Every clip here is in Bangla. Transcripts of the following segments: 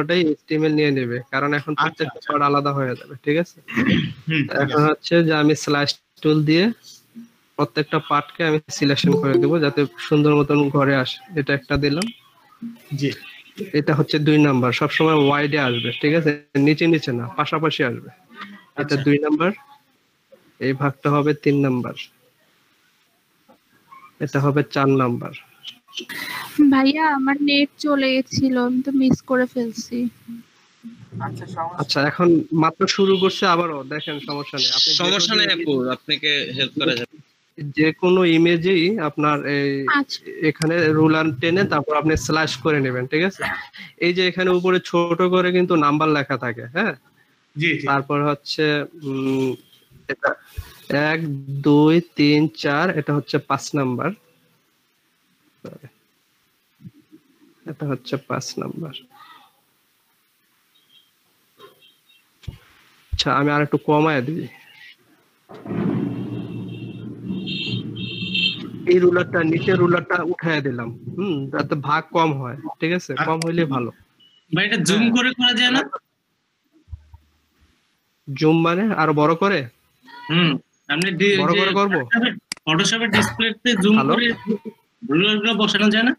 ওটাই HTML নিয়ে নেবে, কারণ এখন আচ্ছা প্রত্যেকটা আচ্ছা পার্ট আলাদা হয়ে যাবে। ঠিক আছে, ঠিক এখন আছে। হচ্ছে যে আমি স্ল্যাশ টুল দিয়ে প্রত্যেকটা পার্টকে আমি সিলেকশন করে দেবো যাতে সুন্দর মতন ঘরে আসে। এটা একটা দিলাম। জি এটা হচ্ছে 2 নাম্বার, সবসময় ওয়াইডে আসবে। ঠিক আছে, নিচে নিচে না, পাশাপাশি আসবে। এটা আচ্ছা 2 নাম্বার। এই ভাগটা হবে 3 নাম্বার। এটা হবে 4 নাম্বার। ভাইয়া আমার নেট চলে গেছিল, আমি তো মিস করে ফেলছি। আচ্ছা, এখন মাত্র শুরু করছে, আবারও দেখেন, সমস্যা নেই। আপনি সমস্যা নেই আপু, আপনাকে হেল্প করা যাবে। যে কোনো ইমেজেই আপনার এই আচ্ছা এখানে রুলার টেনে তারপর আপনি স্ল্যাশ করে নেবেন। ঠিক আছে, এই যে এখানে উপরে ছোট করে কিন্তু নাম্বার লেখা থাকে, হ্যাঁ। জি জি তারপর হচ্ছে এটা 1 2 3 4, এটা হচ্ছে 5 নাম্বার। এটা হচ্ছে 5 নাম্বার। আচ্ছা, আমি আর একটু কমায় দিই। এই রুলারটা, নিচের রুলারটা উঠায় দিলাম, যাতে ভাগ কম হয়। ঠিক আছে, কম হইলে ভালো। ভাই এটা জুম করে করা যায় না? জুম মানে আরো বড় করে? আপনি বড় করে করবো? ফটোশপের ডিসপ্লেতে জুম হ্যালো, করে রুলারগুলো বসানো যায় না?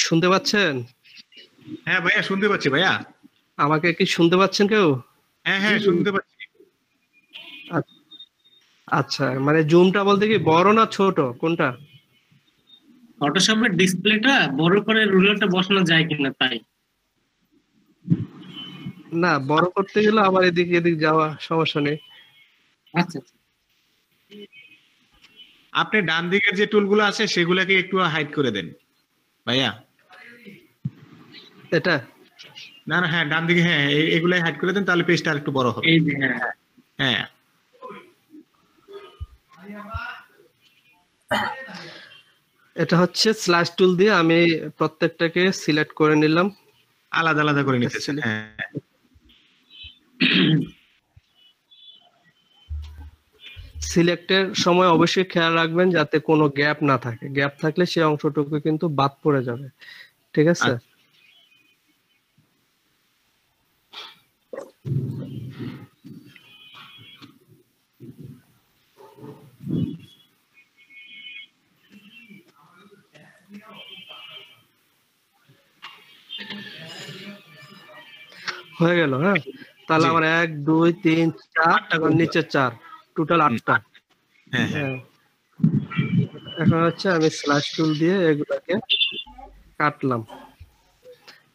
শুনতে পাচ্ছেন? হ্যাঁ ভাইয়া শুনতে পাচ্ছি ভাইয়া। আমাকে কি শুনতে পাচ্ছেন কেউ? হ্যাঁ হ্যাঁ শুনতে পাচ্ছি। আচ্ছা, মানে জুমটা বলতে কি বড় না ছোট, কোনটা? ফটোশপের ডিসপ্লেটা বড় করে রুলারটা বসানো যায় কিনা তাই। না, বড় করতে গেলে আবার এদিক এদিক যাওয়া, সমস্যা নেই। আচ্ছা আপনি ডান দিকের যে টুলগুলো আছে সেগুলোকে একটু হাইড করে দেন ভাইয়া। এটা না না, হ্যাঁ ডান দিকে, হ্যাঁ এগুলাই হাইড করে দেন, তাহলে পেজটা আরেকটু বড় হবে। এই যে হ্যাঁ হ্যাঁ এটা হচ্ছে স্ল্যাশ টুল দিয়ে আমি প্রত্যেকটাকে সিলেক্ট করে নিলাম। আলাদা আলাদা করে নিতেছেন, হ্যাঁ। সিলেক্টের সময় অবশ্যই খেয়াল রাখবেন যাতে কোনো গ্যাপ না থাকে। গ্যাপ থাকলে সেই অংশটুকু কিন্তু বাদ পড়ে যাবে। ঠিক আছে, হয়ে গেল। হ্যাঁ, তাহলে আমার 1 2 3 4 আর নিচে 4, টোটাল 8টা। হ্যাঁ, এখন হচ্ছে আমি স্ল্যাশ টুল দিয়ে এগুলাকে কাটলাম।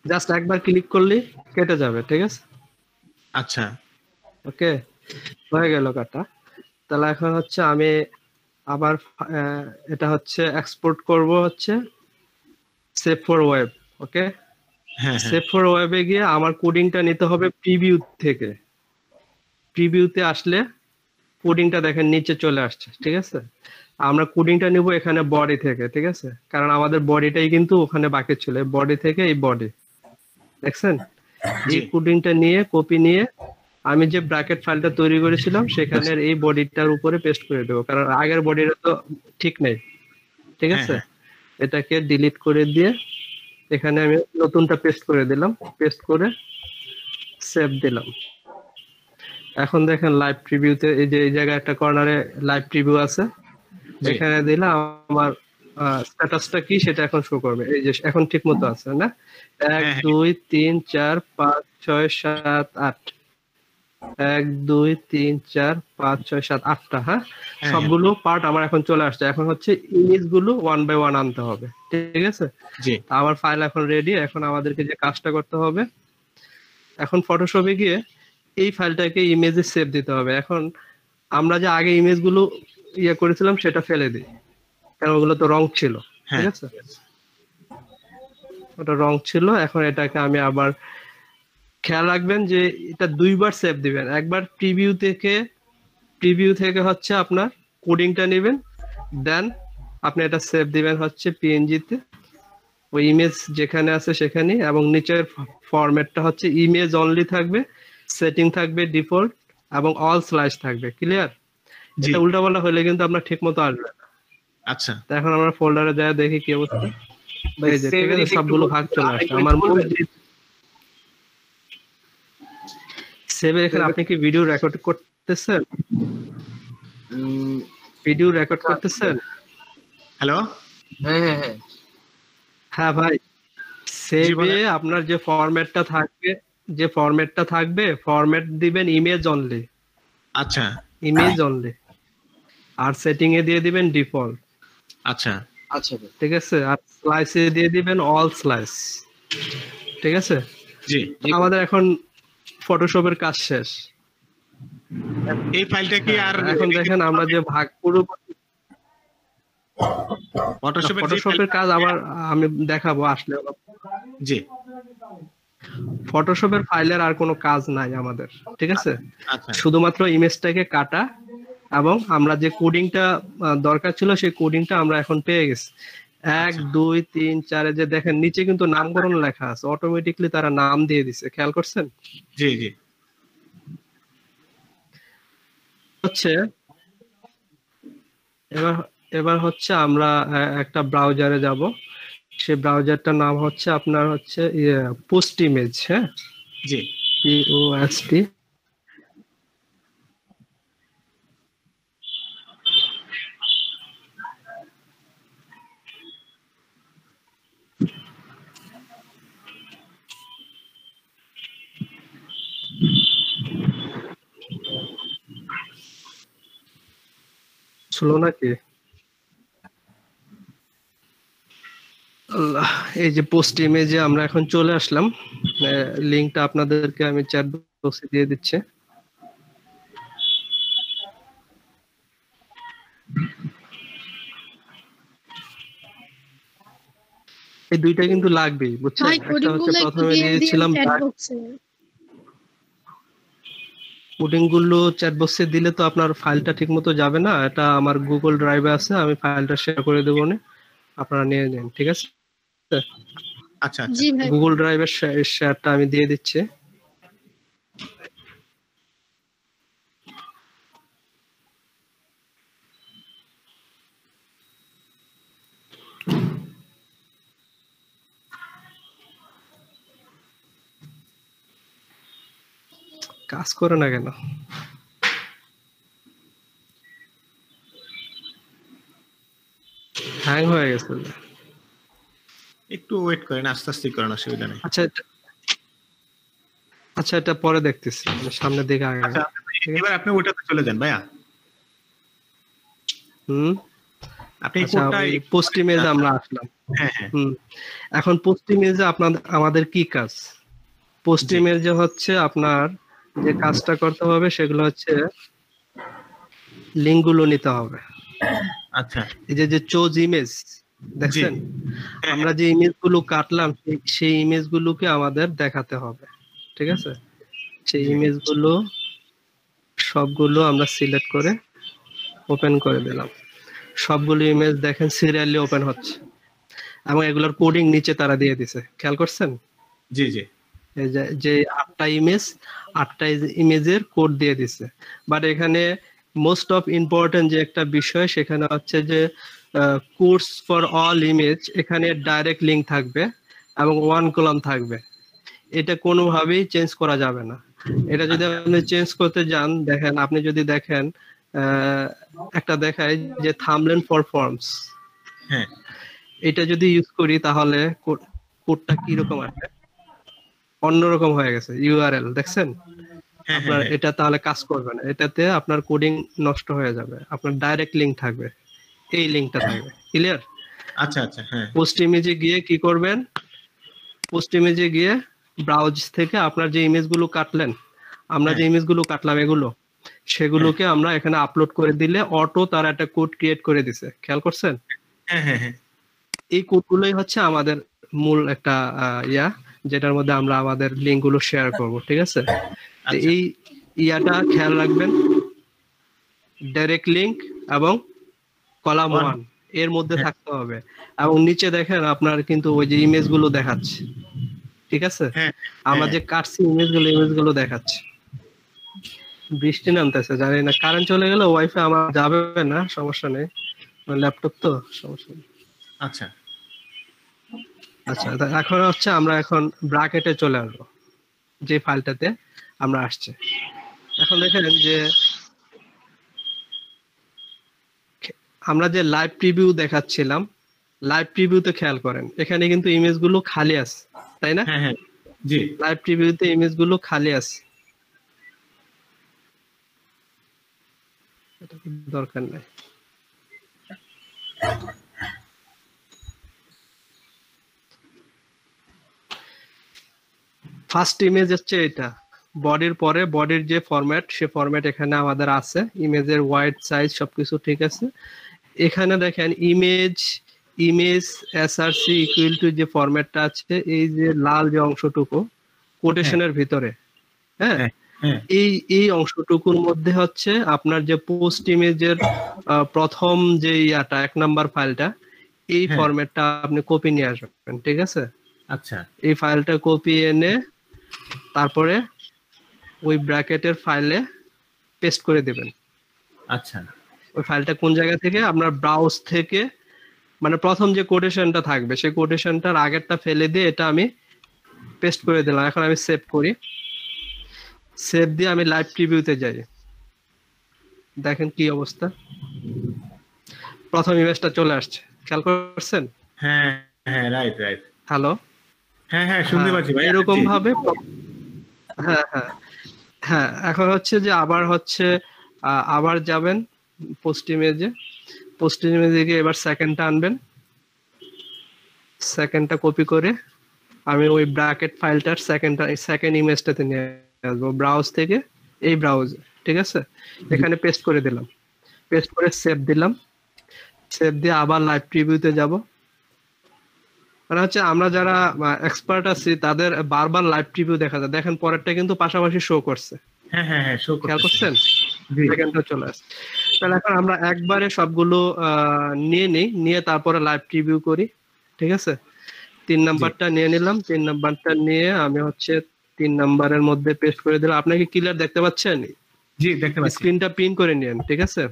জাস্ট একবার ক্লিক করলেই কেটে যাবে। ঠিক আছে, আচ্ছা ওকে, হয়ে গেল কাটা। তাহলে এখন হচ্ছে আমি আবার এটা হচ্ছে এক্সপোর্ট করব হচ্ছে সেভ ফর ওয়েব। ওকে, হ্যাঁ সেভ ফর ওয়েবে গিয়ে আমার কোডিংটা নিতে হবে প্রিভিউ থেকে। প্রিভিউতে আসলে কোডিংটা দেখেন নিচে চলে আসছে। ঠিক আছে, আমরা কোডিংটা নিব এখানে বডি থেকে। ঠিক আছে, কারণ আমাদের বডিটাই কিন্তু ওখানে বাকি ছিল। বডি থেকে এই বডি দেখছেন, এই কোডিংটা নিয়ে কপি নিয়ে আমি যে ব্র্যাকেট ফাইলটা তৈরি করেছিলাম সেখানে এই বডিটার উপরে পেস্ট করে দেবো, কারণ আগের বডিটা তো ঠিক নেই। ঠিক আছে, এটাকে ডিলিট করে দিয়ে এখানে আমি নতুনটা পেস্ট করে দিলাম। পেস্ট করে সেভ দিলাম। এখন দেখেন লাইভ প্রিভিউতে এই যে এই জায়গায় একটা কর্নারে লাইভ প্রিভিউ আছে, এখানে দিলে আমার স্ট্যাটাসটা কি সেটা এখন শো করবে। এই যে এখন ঠিক মতো আছে না? 1 2 3 4 5 6 7 8, 1 2 3 4 5 6 7 8টা। হ্যাঁ, সবগুলো পার্ট আমার এখন চলে আসছে। এখন হচ্ছে ইমেজ গুলো 1 বাই 1 আনতে হবে। ঠিক আছে, আমার ফাইল এখন রেডি। এখন আমাদেরকে যে কাজটা করতে হবে, এখন ফটোশপে গিয়ে এই ফাইলটাকে ইমেজে সেভ দিতে হবে। এখন আমরা যে আগে ইমেজগুলো করেছিলাম সেটা ফেলে দিই, কারণ ওগুলো তো রং ছিল। ঠিক আছে, ওটা রং ছিল। এখন এটাকে আমি আবার, খেয়াল রাখবেন যে এটা 2বার সেভ দিবেন। একবার প্রিভিউ থেকে হচ্ছে আপনার কোডিংটা নেবেন, দেন আপনি এটা সেভ দিবেন হচ্ছে পিএনজিতে, ওই ইমেজ যেখানে আছে সেখানে, এবং নিচের ফরম্যাটটা হচ্ছে ইমেজ অনলি থাকবে, সেটিং থাকবে ডিফল্ট, এবং অল স্ল্যাশ থাকবে। ক্লিয়ার? এটা উল্টাপাল্টা হলে কিন্তু আপনার ঠিক মতো আসবে না। আচ্ছা, এখন আমরা ফোল্ডারে যাই দেখি কি অবস্থা। এই যে ঠিক আছে, সবগুলো ভাগ চলে আসছে। আমার মূল সেভে এখানে আপনি কি ভিডিও রেকর্ড করতেছেন? ভিডিও রেকর্ড করতেছেন? হ্যালো, হ্যাঁ ভাই, সেভে বলেন। আপনার যে ফরম্যাটটা থাকবে ফরম্যাট দিবেন ইমেজ অনলি, আচ্ছা ইমেজ অনলি, আর সেটিং এ দিয়ে দিবেন ডিফল্ট। আচ্ছা ঠিক আছে, আর স্লাইসে দিয়ে দিবেন অল স্লাইস। ঠিক আছে, জি, আমাদের এখন ফটোশপের কাজ শেষ। এই ফাইলটা কি আর এখন দেখেন আমরা যে পুরো ফটোশপের কাজ আমি দেখাবো আসলে। জি, ফটোশপের ফাইলের আর কোনো কাজ নাই আমাদের, ঠিক আছে? আচ্ছা শুধুমাত্র ইমেজটাকে কাটা, এবং আমরা যে কোডিংটা দরকার ছিল সেই কোডিংটা আমরা এখন পেয়ে গেছি। 1 2 3 4 যে দেখেন নিচে কিন্তু নামকরণ লেখা আছে, অটোমেটিকলি তারা নাম দিয়ে দিছে, খেয়াল করছেন? জি জি, হচ্ছে এবার হচ্ছে আমরা একটা ব্রাউজারে যাব। সেই ব্রাউজারটার নাম হচ্ছে আপনার হচ্ছে পোস্ট ইমেজ। হ্যাঁ, জি, POST। ছিল নাকি? আল্লাহ, এই যে পোস্ট ইমেজে আমরা এখন চলে আসলাম। লিংকটা আপনাদেরকে আমি চ্যাট বক্সে দিয়ে দিচ্ছি। এই দুইটা কিন্তু লাগবেই, বুঝছেন? ভাই একটা কোডিং হচ্ছে গুলো একটু প্রথমে দিয়ে দিন দিয়েছিলাম চ্যাট বক্সে। কোডিং গুলো চ্যাট বক্সে দিলে তো আপনার ফাইলটা ঠিকমতো যাবে না। এটা আমার গুগল ড্রাইভে আছে, আমি ফাইলটা শেয়ার করে দেবো না, আপনারা নিয়ে নিন, ঠিক আছে? আচ্ছা আচ্ছা, জি ভাই। গুগল ড্রাইভের শেয়ারটা আমি দিয়ে দিচ্ছি। কাজ করে না কেন? হ্যাং হয়ে গেছে। একটু ওয়েট করেন, আস্তে আস্তে করেন, অসুবিধা নেই। আচ্ছা, এটা পরে দেখতেছি, সামনের দিকে আগে। আচ্ছা, এবার আপনি ওটাতে চলে যান ভাইয়া। আপনি আচ্ছা, পোস্ট ইমেজে আমরা আসলাম। হ্যাঁ হ্যাঁ, এখন পোস্ট ইমেজে আমাদের কি কাজ? পোস্ট ইমেজে হচ্ছে আপনার যে কাজটা করতে হবে সেগুলো হচ্ছে লিংক গুলো নিতে হবে। আচ্ছা, এই যে চোজ ইমেজ দেখছেন, আমরা যে ইমেজ গুলো কাটলাম সেই ইমেজ গুলোকে আমাদের দেখাতে হবে, ঠিক আছে? সেই ইমেজ গুলো সবগুলো আমরা সিলেক্ট করে ওপেন করে দিলাম। সবগুলো ইমেজ দেখেন সিরিয়ালি ওপেন হচ্ছে, এবং এগুলোর কোডিং নিচে তারা দিয়ে দিছে, খেয়াল করছেন? জি জি, এই যে 8টা ইমেজের কোড দিয়ে দিছে। বাট এখানে মোস্ট অফ ইম্পর্টেন্ট যে একটা বিষয় সেখানে হচ্ছে যে কোর্স ফর অল ইমেজ, এখানে ডাইরেক্ট লিংক থাকবে এবং 1 কলাম থাকবে। এটা কোনোভাবেই চেঞ্জ করা যাবে না। এটা যদি আপনি চেঞ্জ করতে যান, দেখেন আপনি যদি দেখেন একটা দেখায় যে থাম্বনেল ফর ফর্মস, হ্যাঁ, এটা যদি ইউজ করি তাহলে কোডটা কি রকম আসবে? অন্যরকম হয়ে গেছে ইউআরএল, দেখছেন? আপনার এটা তাহলে কাজ করবে না, এটাতে আপনার কোডিং নষ্ট হয়ে যাবে। আপনার ডাইরেক্ট লিংক থাকবে, এই লিংকটা থাকবে, ক্লিয়ার? আচ্ছা আচ্ছা, হ্যাঁ, পোস্ট ইমেজে গিয়ে কি করবেন? পোস্ট ইমেজে গিয়ে ব্রাউজ থেকে আপনার যে ইমেজগুলো কাটলেন, আমরা যে ইমেজগুলো কাটলাম সেগুলোকে আমরা এখানে আপলোড করে দিলে অটো তারা একটা কোড ক্রিয়েট করে দিছে, খেয়াল করছেন? হ্যাঁ হ্যাঁ হ্যাঁ, এই কোডগুলোই হচ্ছে আমাদের মূল একটা যেটার মধ্যে আমরা আমাদের লিংক গুলো শেয়ার করব, ঠিক আছে? তো এই ইয়াটা খেয়াল রাখবেন, ডাইরেক্ট লিংক এবং কলাম 1 এর মধ্যে থাকতে হবে। এবং নিচে দেখেন আপনার কিন্তু ওই যে ইমেজ গুলো দেখাচ্ছে, ঠিক আছে? আমরা যে কাটছি ইমেজগুলো দেখাচ্ছে। বৃষ্টি নামতেছে, জানি না, কারেন্ট চলে গেলে ওয়াইফাই আমার যাবে না, সমস্যা নেই, ল্যাপটপ তো, সমস্যা নেই। আচ্ছা, আচ্ছা, এখন হচ্ছে আমরা এখন ব্র্যাকেটে চলে আসবো। যে ফাইলটাতে আমরা আসছে। এখন দেখেন যে আমরা যে লাইভ প্রিভিউ দেখাচ্ছিলাম, লাইভ প্রিভিউতে খেয়াল করেন এখানে কিন্তু ইমেজগুলো খালি আছে, তাই না? হ্যাঁ হ্যাঁ জি লাইভ প্রিভিউতে ইমেজগুলো খালি আছে, এটা দরকার নাই। ফার্স্ট ইমেজ হচ্ছে এটা, বডির পরে বডির যে ফরম্যাট সে ফরম্যাট এখানে আমাদের আছে, ইমেজের ওয়াইড সাইজ সবকিছু ঠিক আছে। এখানে দেখেন ইমেজ এসআরসি ইকুয়াল টু যে ফরম্যাটটা আছে, এই যে লাল যে অংশটুকু কোটেশনের ভিতরে, হ্যাঁ হ্যাঁ এই অংশটুকুর মধ্যে হচ্ছে আপনার যে পোস্ট ইমেজের প্রথম যে ইয়াটা 1 নাম্বার ফাইলটা, এই হ্যাঁ। ফরম্যাটটা আপনি কপি নিয়ে আসবেন, ঠিক আছে? আচ্ছা এই ফাইলটা কপি এনে তারপরে ওই ব্র্যাকেটের ফাইলে পেস্ট করে দিবেন। আচ্ছা ওই ফাইলটা কোন জায়গা থেকে? আপনার ব্রাউজ থেকে, মানে প্রথম যে কোটেশনটা থাকবে সেই কোটেশনটার আগেরটা ফেলে দিয়ে এটা আমি পেস্ট করে দিলাম। এখন আমি সেভ করি, সেভ দিয়ে আমি লাইভ প্রিভিউতে যাই, দেখেন কি অবস্থা, প্রথম ইমেজটা চলে আসছে, খেয়াল করছেন? হ্যাঁ হ্যাঁ রাইট রাইট হ্যালো, হ্যাঁ হ্যাঁ শুনতে পাচ্ছি ভাই এরকম ভাবে হ্যাঁ হ্যাঁ হ্যাঁ। এখন হচ্ছে যে আবার যাবেন পোস্ট ইমেজে গিয়ে এবার সেকেন্ডটা আনবেন, সেকেন্ডটা কপি করে আমি ওই ব্র্যাকেট ফাইলটার সেকেন্ড ইমেজটাতে নিয়ে আসবো ব্রাউজ থেকে, এই ব্রাউজে, ঠিক আছে? এখানে পেস্ট করে দিলাম, পেস্ট করে সেভ দিলাম, সেভ দিয়ে আবার লাইভ প্রিভিউতে যাব। মানে হচ্ছে আমরা যারা এক্সপার্ট আছি তাদের বারবার লাইভ প্রিভিউ দেখা যায়, দেখেন পরেরটা কিন্তু পাশাপাশি শো করছে, হ্যাঁ হ্যাঁ হ্যাঁ শো খেয়াল করছেন? জি সেকেন্ডটা চলে আসছে। তাহলে এখন আমরা একবারে সবগুলো নিয়ে তারপরে লাইভ প্রিভিউ করি, ঠিক আছে? 3 নাম্বারটা নিয়ে নিলাম, 3 নাম্বারটা নিয়ে আমি হচ্ছে 3 নাম্বারের মধ্যে পেস্ট করে দিলাম। আপনি কি ক্লিয়ার দেখতে পাচ্ছেন? জি দেখতে পাচ্ছি স্ক্রিনটা প্রিন্ট করে নিন, ঠিক আছে?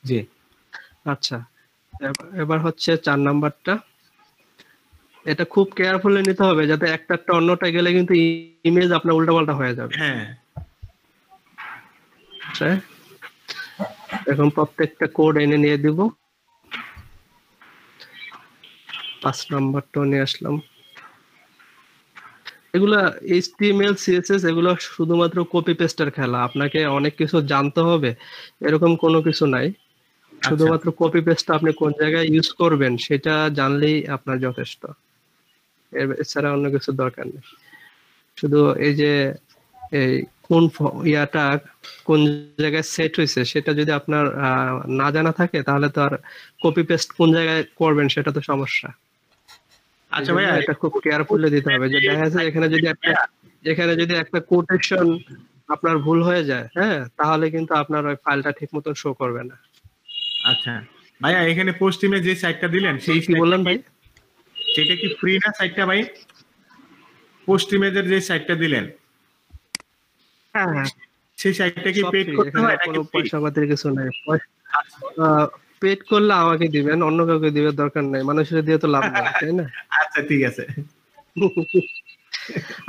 জি আচ্ছা, এবার হচ্ছে 4 নাম্বারটা, এটা খুব কেয়ারফুলি নিতে হবে যাতে একটা অন্যটা গেলে কিন্তু ইমেজ আপনার উল্টাপাল্টা হয়ে যাবে। হ্যাঁ আচ্ছা, এখন প্রত্যেকটা কোড এনে নিয়ে দিব। 5 নাম্বারটা নিয়ে আসলাম। এগুলা HTML CSS এগুলো শুধুমাত্র কপি পেস্টের খেলা, আপনাকে অনেক কিছু জানতে হবে এরকম কোনো কিছু নাই। শুধুমাত্র কপি পেস্টটা আপনি কোন জায়গায় ইউজ করবেন সেটা জানলেই আপনার যথেষ্ট, এছাড়া অন্য কিছু দরকার নেই। শুধু এই যে এই কোন ইয়াটা কোন জায়গায় সেট হয়েছে সেটা যদি আপনার না জানা থাকে তাহলে তো আর কপি পেস্ট কোন জায়গায় করবেন সেটা তো সমস্যা। আচ্ছা ভাই এটা খুব কেয়ারফুলি দিতে হবে, যে দেখা যাচ্ছে এখানে যদি একটা কোটেশন আপনার ভুল হয়ে যায়, হ্যাঁ, তাহলে কিন্তু আপনার ওই ফাইলটা ঠিক মতন শো করবে না। আচ্ছা ভাইয়া এখানে পোস্ট ইমেজ যে সাইটটা দিলেন সেই কি বললেন ভাই? সেটা কি ফ্রি না সাইটটা ভাই? পোস্ট ইমেজের যে সাইটটা দিলেন হ্যাঁ হ্যাঁ, সেই সাইটটা কি পেড করতে এখানে হয় কোনো নাকি পয়সা পাতির কিছু নাই। পেড করলে আমাকে দিবেন, অন্য কাউকে দিবে দরকার নাই, মানুষের দিয়ে তো লাভ নাই, তাই না? আচ্ছা ঠিক আছে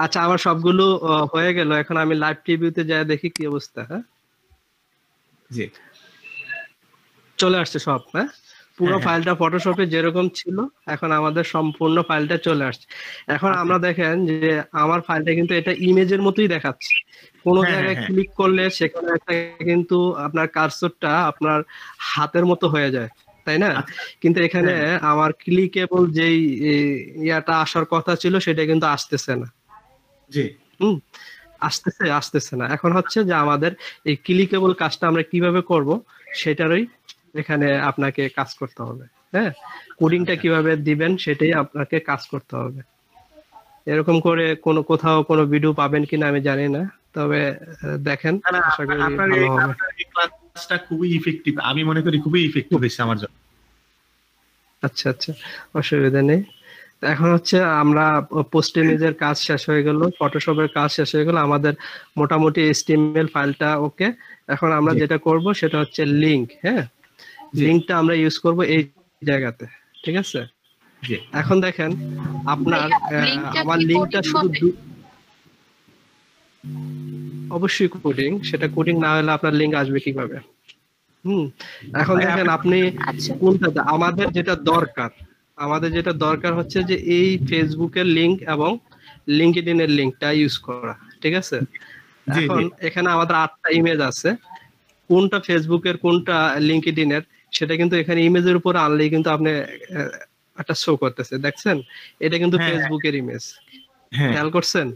আচ্ছা, আমার সবগুলো হয়ে গেল, এখন আমি লাইভ প্রিভিউতে যাই দেখি কি অবস্থা। হ্যাঁ, জি চলে আসছে সব। হ্যাঁ, পুরো হ্যাঁ, ফাইলটা ফটোশপে যেরকম ছিল এখন আমাদের সম্পূর্ণ ফাইলটা চলে আসছে। এখন আমরা দেখেন যে আমার ফাইলটা কিন্তু এটা ইমেজের মতোই দেখাচ্ছে, কোনো হ্যাঁ, জায়গায় হ্যাঁ। ক্লিক করলে সেখানে একটা কিন্তু আপনার কার্সরটা আপনার হাতের মতো হয়ে যায়, তাই না? আচ্ছা, কিন্তু এখানে আমার ক্লিকেবল যেই ইয়াটা আসার কথা ছিল সেটা কিন্তু আসতেছে না। জি আসতেছে না। এখন হচ্ছে যে আমাদের এই ক্লিকেবল কাজটা আমরা কিভাবে করব সেটারই এখানে আপনাকে কাজ করতে হবে। হ্যাঁ, কোডিংটা কিভাবে দিবেন সেটাই আপনাকে কাজ করতে হবে। এরকম করে কোথাও কোনো ভিডিও পাবেন কিনা আমি জানি না, তবে দেখেন, না, না, আশা করি আপনার ভালো হবে। আপনার এই ক্লাসটা খুবই ইফেক্টিভ, আমি মনে করি খুবই ইফেক্টিভ হয়েছে আমার জন্য। আচ্ছা আচ্ছা, অসুবিধা নেই। এখন হচ্ছে আমরা পোস্ট ইমেজের কাজ শেষ হয়ে গেল, ফটোশপের কাজ শেষ হয়ে গেল, আমাদের মোটামুটি HTML ফাইলটা ওকে। এখন আমরা জি। যেটা করব সেটা হচ্ছে লিংক। হ্যাঁ, জি। লিংকটা আমরা ইউজ করব এই জায়গাতে, ঠিক আছে? জি এখন দেখেন আপনার ভাইয়া, লিংকটা আমার কি লিংকটা coding শুধু হবে? অবশ্যই কোডিং, সেটা কোডিং না হলে আপনার লিঙ্ক আসবে কিভাবে? এখন দেখেন আপনি আচ্ছা কোনটা, আমাদের যেটা দরকার হচ্ছে যে এই ফেসবুকের লিংক এবং লিঙ্কডইন এর লিংকটা ইউজ করা, ঠিক আছে? জি এখন জি এখানে আমাদের 8টা ইমেজ আছে, কোনটা ফেসবুকের কোনটা লিঙ্কডইন এর সেটা কিন্তু এখানে ইমেজের উপর আনলেই কিন্তু আপনি একটা শো করতেছে, দেখছেন? এটা কিন্তু হ্যাঁ, ফেসবুকের ইমেজ, হ্যাঁ খেয়াল করছেন?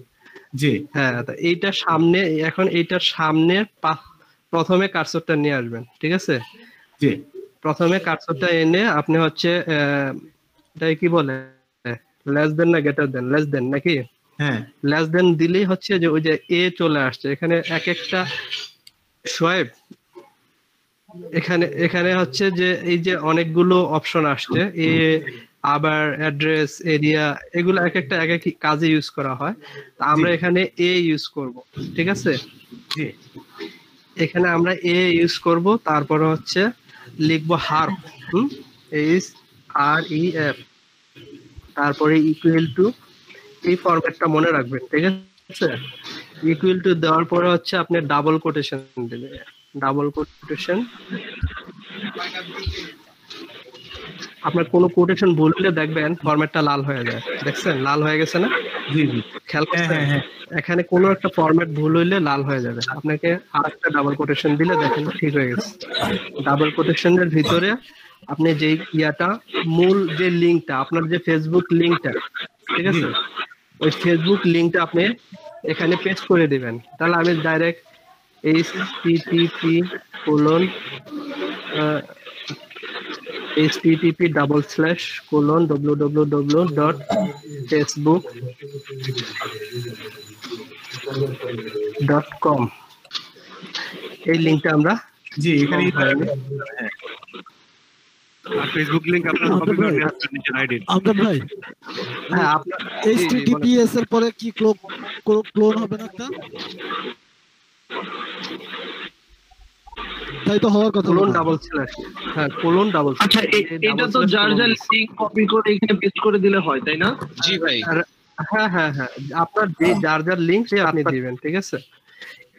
জি হ্যাঁ, তো এইটার সামনে, এখন এইটার সামনে প্রথমে কার্সরটা নিয়ে আসবেন, ঠিক আছে? জি প্রথমে কার্সরটা এনে আপনি হচ্ছে এটাই কি বলে, লেস দেন না গ্রেটার দেন, লেস দেন নাকি, হ্যাঁ লেস দেন দিলেই হচ্ছে যে ওই যে এ চলে আসছে এখানে এক একটা শোয়েব। এখানে এখানে হচ্ছে যে এই যে অনেকগুলো অপশন আসছে, এ আবার অ্যাড্রেস, এরিয়া, এগুলো এক একটা এক এক কাজে ইউজ করা হয়। তো আমরা জি। এখানে এ ইউজ করব, ঠিক আছে? জি এখানে আমরা এ ইউজ করব, তারপরে হচ্ছে লিখবো হার্ফ, এইচ আর ই এফ, তারপরে ইকুয়াল টু, এই ফরম্যাটটা মনে রাখবেন, ঠিক আছে? ইকুয়াল টু দেওয়ার পরে হচ্ছে আপনি ডাবল কোটেশন দিবেন, ডাবল কোটেশন। আপনার কোনো কোটেশন ভুললে দেখবেন ফরম্যাটটা লাল হয়ে যায়, দেখছেন লাল হয়ে গেছে না? জি জি খেয়াল হ্যাঁ করছেন? হ্যাঁ হ্যাঁ এখানে কোনো একটা ফরম্যাট ভুল হইলে লাল হয়ে যাবে, আপনাকে আরেকটা ডাবল কোটেশন দিলে দেখেন ঠিক হয়ে গেছে। ডাবল কোটেশনের ভিতরে আপনি যে ইয়াটা, মূল যে লিংকটা, আপনার যে ফেসবুক লিংকটা, ঠিক আছে, ওই ফেসবুক লিংকটা আপনি এখানে পেস্ট করে দিবেন। তাহলে আমি ডাইরেক্ট http://www.facebook.com এই লিংকটা আমরা জি এখানে ফেসবুক লিংক আপনার কপি করে নিয়ে আসবেন নিজের আইডি। আমজাদ ভাই, হ্যাঁ আপনার HTTPS এর পরে কি ক্লোন হবে না একটা? তাই তো হওয়ার কথা। কোলন ডাবল স্ল্যাশ, হ্যাঁ কোলন ডাবল আচ্ছা এটা তো যার যার লিংক কপি করে এখানে পেস্ট করে দিলে হয়, তাই না? জি ভাই। হ্যাঁ হ্যাঁ হ্যাঁ, আপনার যে যার যার লিংক সে আপনি দিবেন, ঠিক আছে?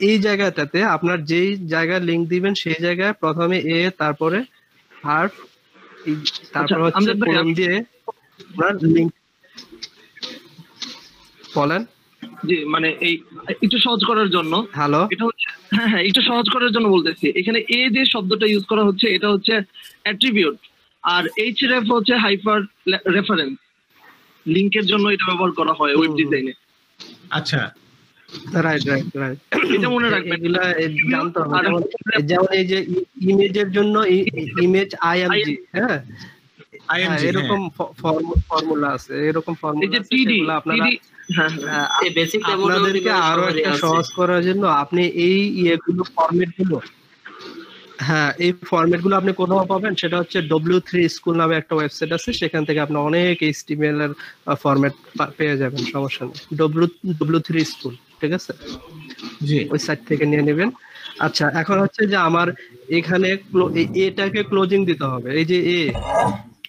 এই জায়গাটাতে আপনার যেই জায়গায় লিংক দিবেন সেই জায়গায় প্রথমে এ, তারপরে হার্ফ, তারপর হচ্ছে আমজাদ ভাই, কোলন দিয়ে আপনার লিংক বলেন। জি মানে এই একটু সহজ করার জন্য, হ্যালো, এটা হচ্ছে, হ্যাঁ হ্যাঁ একটু সহজ করার জন্য বলতেছি, এখানে এ যে শব্দটা ইউজ করা হচ্ছে এটা হচ্ছে অ্যাট্রিবিউট, আর href হচ্ছে হাইপার রেফারেন্স। লিংকের জন্য এটা ব্যবহার করা হয় ওয়েব ডিজাইনে। আচ্ছা রাইট রাইট রাইট, এটা মনে রাখবেন। এগুলা জানতে হবে। যেমন এই যে ইমেজের জন্য ইমেজ আইএমজি, হ্যাঁ IMG, এরকম ফর্মুলা আছে, এরকম এই ফর্মুলা যে আছে, টিডি সেগুলো আপনারা এই বেসিক আপনাদেরকে আরো একটা সহজ করার জন্য আপনি এই ইয়েগুলো ফরম্যাট গুলো, হ্যাঁ এই ফরম্যাট গুলো আপনি কোথাও পাবেন, সেটা হচ্ছে W3 স্কুল নামে একটা ওয়েবসাইট আছে, সেখান থেকে আপনি অনেক HTML এর ফরম্যাট পেয়ে যাবেন, সমস্যা নেই। W3 স্কুল, ঠিক আছে? জি ওই সাইট থেকে নিয়ে নেবেন। আচ্ছা এখন হচ্ছে যে আমার এখানে এটাকে ক্লোজিং দিতে হবে, এই যে এ,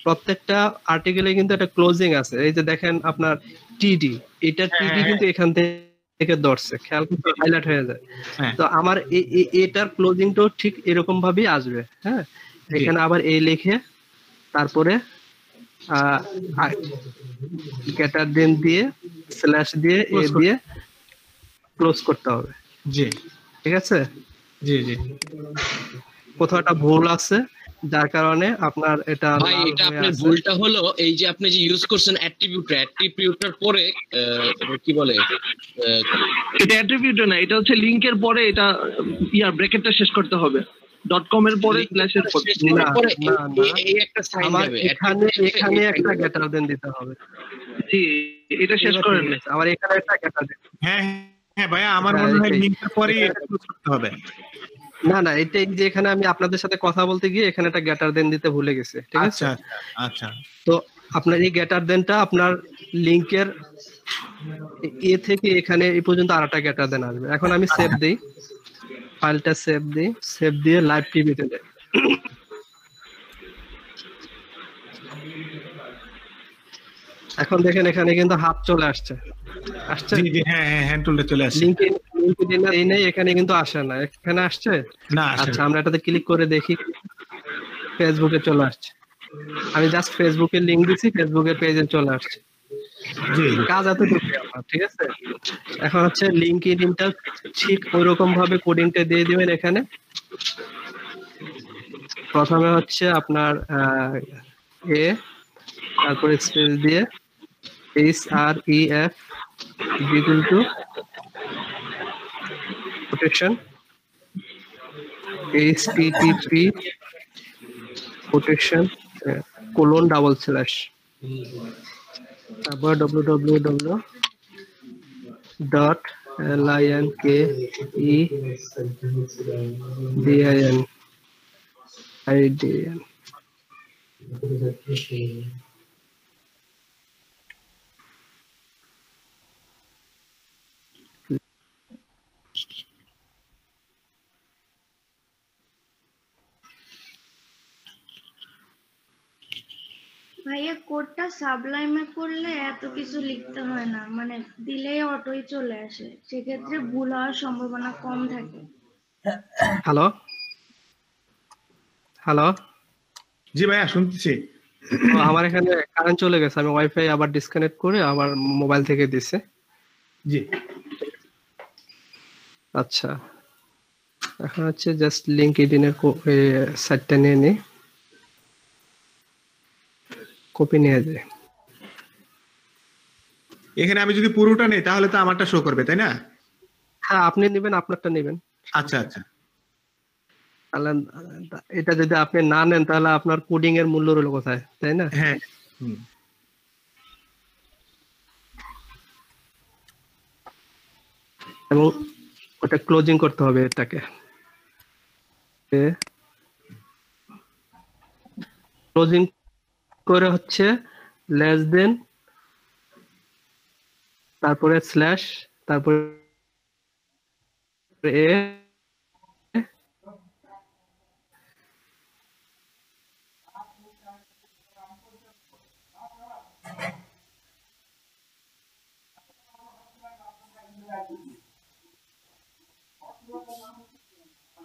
প্রত্যেকটা আর্টিকেলে কিন্তু একটা ক্লোজিং আছে, এই যে দেখেন আপনার টিডি, এটা টিডি কিন্তু এখান থেকে ধরছে, খেয়াল করতে হাইলাইট হয়ে যায়। হ্যাঁ। তো আমার এটার ক্লোজিংটাও ঠিক এরকম ভাবেই আসবে, হ্যাঁ? এখানে আবার এ লিখে তারপরে গ্রেটার দেন দিয়ে স্ল্যাশ দিয়ে এ দিয়ে ক্লোজ করতে হবে, জি ঠিক আছে? জি জি কোথাও একটা ভুল আছে যার কারণে আপনার এটা ভাই লাল এটা হয়ে আপনার আছে। ভুলটা হলো এই যে আপনি যে ইউজ করছেন অ্যাট্রিবিউটার পরে কি বলে এটা অ্যাট্রিবিউট না, এটা হচ্ছে লিংকের পরে এটা ব্র্যাকেটটা শেষ করতে হবে, .com এর পরে স্ল্যাশের পরে। না, পরে না, না। এই একটা সাইন আমার যাবে এখানে একটা গ্রেটার দেন দিতে হবে, জি এটা শেষ করে নেন। আমার এখানে একটা গ্রেটার দেন। হ্যাঁ হ্যাঁ ভাইয়া আমার হ্যাঁ, মনে হয় এটাই। লিংকের পরেই এটা ক্লোজ করতে হবে। না না, এটা এই যে এখানে আমি আপনাদের সাথে কথা বলতে গিয়ে এখানে একটা গ্রেটার দেন দিতে ভুলে গেছি, ঠিক আছে? আচ্ছা আচ্ছা তো আপনার এই গ্রেটার দেনটা আপনার লিংকের এ থেকে এখানে এই পর্যন্ত আরেকটা গ্রেটার দেন আসবে। এখন আমি সেভ দেই, ফাইলটা সেভ দিয়ে লাইভ টিভিতে যাই। এখন দেখেন এখানে কিন্তু হাত চলে আসছে জি জি হ্যাঁ হ্যাঁ হ্যান্ড টুলটা চলে আসছে। লিংকে লিঙ্কডইনে এই নেই, এখানে কিন্তু আসে না, এখানে আসছে। না আসলে আচ্ছা আমরা এটাতে ক্লিক করে দেখি, ফেসবুকে চলে আসছে। আমি জাস্ট ফেসবুকের লিংক দিছি, ফেসবুকের পেজে চলে আসছে। জি কাজ এতটুকু আমার, ঠিক আছে। এখন হচ্ছে লিঙ্কডইনটা ঠিক ওইরকম ভাবে কোডিংটা দিয়ে দিবেন। এখানে প্রথমে হচ্ছে আপনার এ, তারপরে স্পেস দিয়ে SREF equal to quotation HTTP quotation colon double slash তারপর www.linkedin ভাইয়া কোডটা সাবলাইমে করলে এত কিছু লিখতে হয় না, মানে দিলেই অটোই চলে আসে, সেক্ষেত্রে ভুল হওয়ার সম্ভাবনা কম থাকে। হ্যালো হ্যালো, জি ভাইয়া শুনতেছি। আমার এখানে কারেন্ট চলে গেছে, আমি ওয়াইফাই আবার ডিসকানেক্ট করে আবার মোবাইল থেকে দিছে। জি আচ্ছা এখন হচ্ছে জাস্ট লিঙ্কডইনের সাইটটা নিয়ে নি, কপি নিয়ে যায়। এখানে আমি যদি পুরোটা নেই তাহলে তো আমারটা শো করবে, তাই না? হ্যাঁ আপনি নেবেন, আপনারটা নেবেন। আচ্ছা আচ্ছা তাহলে এটা যদি আপনি না নেন তাহলে আপনার কোডিং এর মূল্য রইল কোথায়, তাই না? হ্যাঁ এবং ওটা ক্লোজিং করতে হবে এটাকে, ক্লোজিং করে হচ্ছে লেস দেন, তারপরে স্ল্যাশ, তারপরে এ,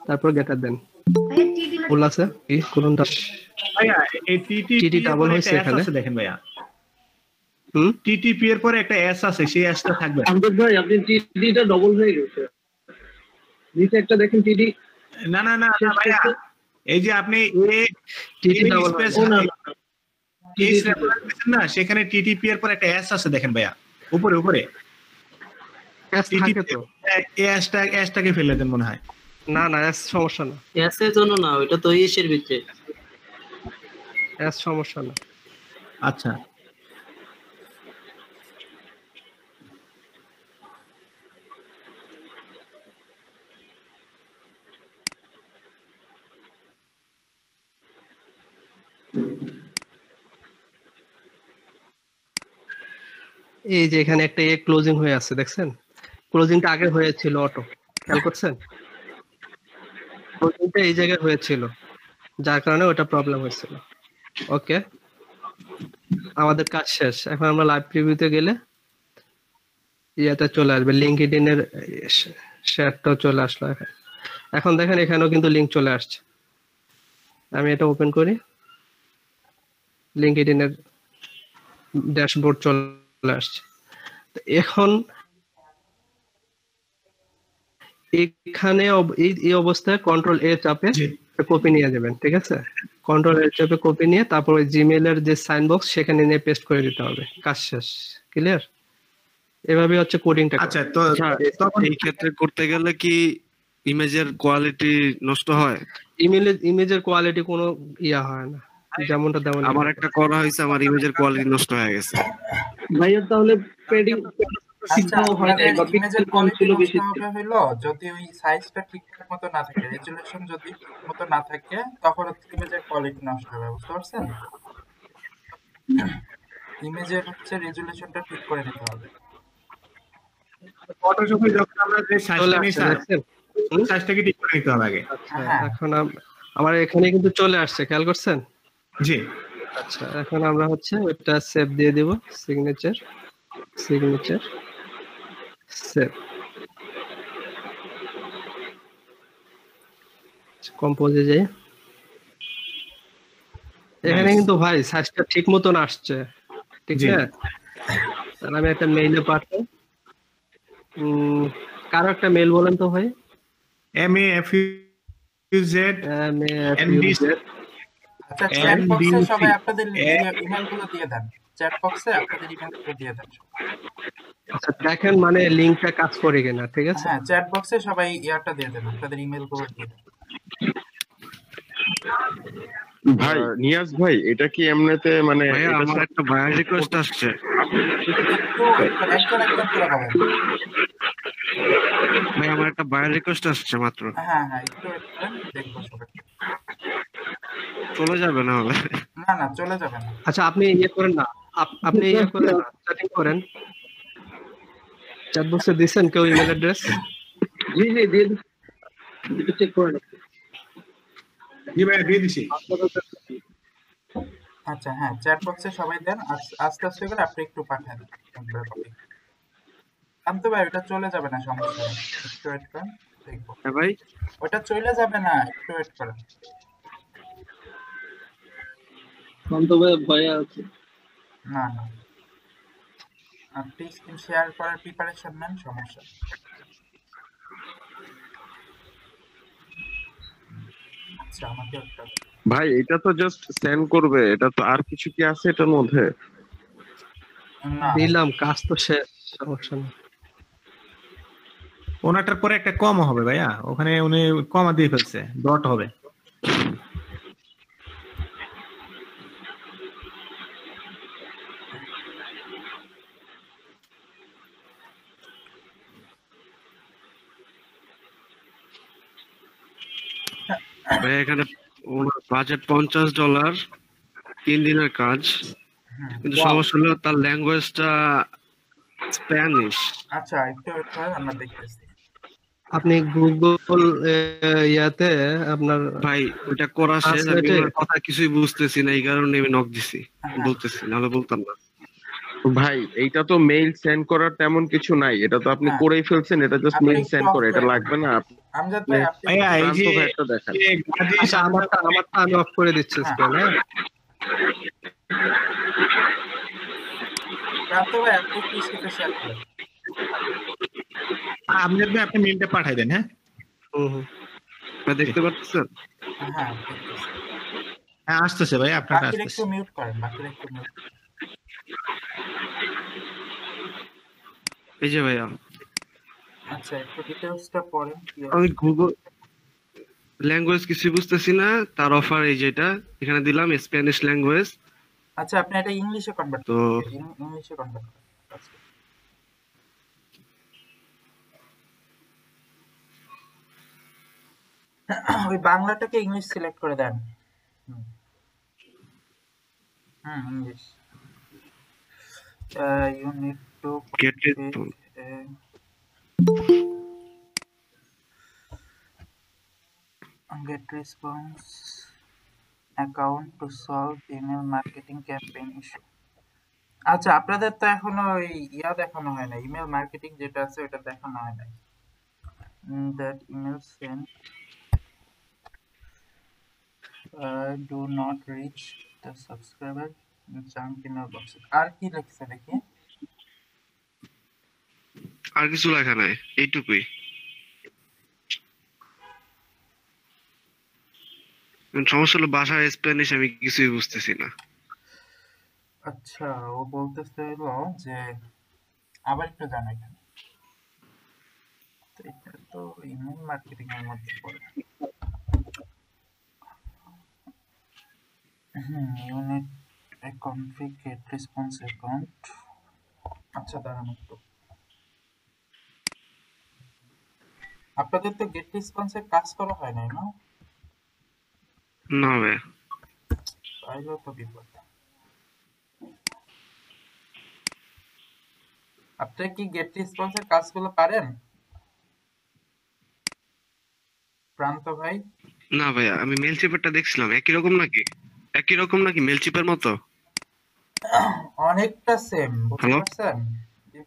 তারপর গেটার দেন। ভাইয়া টিডি ভুল আছে কি করুন দাস। ভাইয়া এই টিটি TT ডাবল হয়েছে এখানে। দেখেন ভাইয়া, হুম টিটিপি এর পরে একটা এস আছে, সেই এসটা থাকবে। আমজাদ ভাই আপনি টিডিটা ডবল হয়ে গেছে, নিচে একটা দেখেন টিডি। না না না না ভাইয়া, এই যে আপনি টিটি ডাবল স্পেস না, সেখানে টিটিপি এর পর একটা এস আছে দেখেন ভাইয়া, উপরে উপরে থাকে তো। এসটাকে ফেলে দেন মনে হয়। না না এস সমস্যা না, এস এর জন্য না, ওটা তো ইসের ভিতরে। এস সমস্যা না। আচ্ছা এই যে এখানে একটা এ ক্লোজিং হয়ে আছে, দেখছেন? ক্লোজিংটা আগে হয়েছিল অটো, খেয়াল করছেন? ক্লোজিংটা এই জায়গায় হয়েছিল, যার কারণে ওটা প্রবলেম হয়েছিল। ওকে আমাদের কাজ শেষ। এখন আমরা লাইভ প্রিভিউতে গেলে ইয়াতে চলে আসবে, লিঙ্কডইনের শেয়ারটাও চলে আসলো। এখন দেখেন এখানেও কিন্তু লিংক চলে আসছে। আমি এটা ওপেন করি, লিঙ্কডইনের ড্যাশবোর্ড চলে আসছে। এখন এখানে এই অবস্থায় কন্ট্রোল এ চাপে কপি নিয়ে যাবেন, ঠিক আছে? কন্ট্রোল এ চাপে কপি নিয়ে তারপর ওই জিমেইলের যে সাইন বক্স সেখানে নিয়ে পেস্ট করে দিতে হবে, কাজ শেষ। ক্লিয়ার? এভাবে হচ্ছে কোডিংটা। আচ্ছা তো এই ক্ষেত্রে করতে গেলে কি ইমেজের কোয়ালিটি নষ্ট হয়? ইমেজের কোয়ালিটি কোনো ইয়া হয় না, যেমনটা তেমন। আমার একটা করা হয়েছে, আমার ইমেজের কোয়ালিটি নষ্ট হয়ে গেছে। ভাইয়া তাহলে পেডিং আচ্ছা আপনাদের ইমেজের কোয়ালিটি নষ্ট হবে হলো যদি ওই সাইজটা ঠিকঠাক মতো না থাকে, রেজুলেশন যদি ঠিক মতো না থাকে, তখন ইমেজের কোয়ালিটি নষ্ট হবে, বুঝতে পারছেন? ইমেজের হচ্ছে রেজুলেশনটা ঠিক করে নিতে হবে। ফটোশপে যখন আমরা যে সাইজটা নিই স্যার, সাইজটাকে ঠিক করে নিতে হবে আগে। এখন আমার এখানে কিন্তু চলে আসছে, খেয়াল করছেন? জি আচ্ছা এখন আমরা হচ্ছে ওটা সেভ দিয়ে দিব, সিগনেচার সেভ। কম্পোজে যাই, এখানে Nice. কিন্তু ভাই সাইজটা ঠিক মতন আসছে, ঠিক জি। আছে। আর আমি একটা মেইলে পাঠাই, কারো একটা মেল বলেন তো ভাই। MAFUZ MAFUZ আচ্ছা চ্যাট বক্সে সবাই আপনাদের ইমেল গুলো দিয়ে দেন, চ্যাট বক্সে আপনাদের ইমেল গুলো দিয়ে দেন। আচ্ছা দেখেন মানে লিংকটা কাজ করে কিনা, ঠিক আছে। হ্যাঁ চ্যাট বক্সে সবাই ইয়াটা দিয়ে দেন, আপনাদের ইমেল গুলো দিয়ে দেন। ভাই নিয়াজ ভাই, এটা কি এমনিতে মানে ভাইয়া এটা আমার সব- একটা বায়ার রিকোয়েস্ট আসছে। একটু একজন করে বলেন। ভাই আমার একটা বায়ার রিকোয়েস্ট আসছে মাত্র, হ্যাঁ হ্যাঁ একটু wait করেন, দেখবো সবাই। চলে যাবে না হলে। না না চলে যাবে না। আচ্ছা আপনি ইয়ে করেন না, আপনি ইয়ে করেন না, চ্যাটিং করেন। চ্যাট বক্সে দিছেন কেউ ইমেল অ্যাড্রেস? জি জি দিয়ে চেক করে নেব। জি ভাইয়া দিয়ে দিছি। আচ্ছা হ্যাঁ চ্যাট বক্সে সবাই দেন, আস্তে আস্তে করে আপনি একটু পাঠান একবার কপি। আনতে ভাই ওটা চলে যাবে না, সমস্যা নেই, একটু ওয়েট করেন দেখবো। হ্যাঁ ভাই ওটা চলে যাবে না, একটু ওয়েট করেন। মন্তব্যে ভয় আছে। না না আপনি স্ক্রিন শেয়ার করার প্রিপারেশন নেন, সমস্যা নেই। আচ্ছা আমাকে একটা ভাই এটা তো জাস্ট সেন্ড করবে, এটা তো আর কিছু কি আছে এটার মধ্যে? না দিলাম, কাজ তো শেষ, সমস্যা নেই। ওনাটার পরে একটা কমা হবে ভাইয়া, ওখানে উনি কমা দিয়ে ফেলছে, ডট হবে। ভাই এখানে বাজেট $50, 3 দিনের কাজ, কিন্তু সমস্যা হলো তার ল্যাঙ্গুয়েজটা স্প্যানিশ। আচ্ছা একটু ওয়েট করেন, আমরা দেখতেছি। আপনি গুগল ইয়াতে আপনার ভাই ওটা করা শেষ, আমি Translate-এ- ওনার কথা কিছুই বুঝতেছি না, এই কারণে আমি নক দিছি, বলতেছি নাহলে বলতাম না। ভাই এইটা তো মেইল সেন্ড করার তেমন কিছু নাই, এটা তো আপনি হ্যাঁ। করেই ফেলছেন, এটা জাস্ট আপনি মেইল একটু সেন্ড করে, এটা off লাগবে না। আমজাদ ভাই আপনি ভাইয়া এই যে প্রান্ত ভাইটা দেখান। এই গাজী আচ্ছা আমারটা আমি অফ করে দিচ্ছি স্ক্রিন। হ্যাঁ প্রান্ত ভাই আপনি একটু স্ক্রিনে শেয়ার করেন। আমজাদ ভাই আপনি মেইলটা পাঠাই দেন। হ্যাঁ ভাই দেখতে পাচ্ছেন? হ্যাঁ দেখতেছি। হ্যাঁ আসতেছে ভাই, আপনার বাকির আসতেছে। একটু মিউট করেন, বাকির একটু মিউট। এই যে ভাইয়া আচ্ছা একটু ডিটেইলসটা পড়েন কি আমি গুগল ল্যাঙ্গুয়েজ কিছু বুঝতেছি না, তার অফার এই যেটা এখানে দিলাম স্প্যানিশ ল্যাঙ্গুয়েজ। আচ্ছা আপনি এটা ইংলিশে কনভার্ট তো করেন, ইংলিশে কনভার্ট করেন। আচ্ছা ওই বাংলাটাকে ইংলিশ সিলেক্ট করে দেন। English. You need to get it get response account to solve email marketing campaign issue. আচ্ছা আপনাদের তো এখনো ওই ইয়া দেখানো হয় না, ইমেল মার্কেটিং যেটা আছে ওটা দেখানো হয় না। that email sent do not reach the subscriber junk email box. আর কি লিখছে দেখি? আর কিছু লেখা নাই, এইটুকুই। সমস্যা হলো ভাষার স্প্যানিশ আমি কিছুই বুঝতেছি না। আচ্ছা ও বলতেছে হলো যে আবার একটু জানাই, এটা তো ইমেল মার্কেটিং এর মধ্যে পড়ে। Unit config get response account. আচ্ছা দাঁড়ান একটু, আপনাদের তো গেট রেসপন্সের কাজ করা হয় নাই না? না ভাই তাইলে তো বিপদ। আপনি কি গেট রেসপন্সের কাজগুলো পারেন প্রান্ত ভাই? না ভাইয়া, আমি মেল চিপারটা দেখছিলাম, একই রকম নাকি মেল চিপার মতো? অনেকটা সেম, বুঝতে Hello? পারছেন?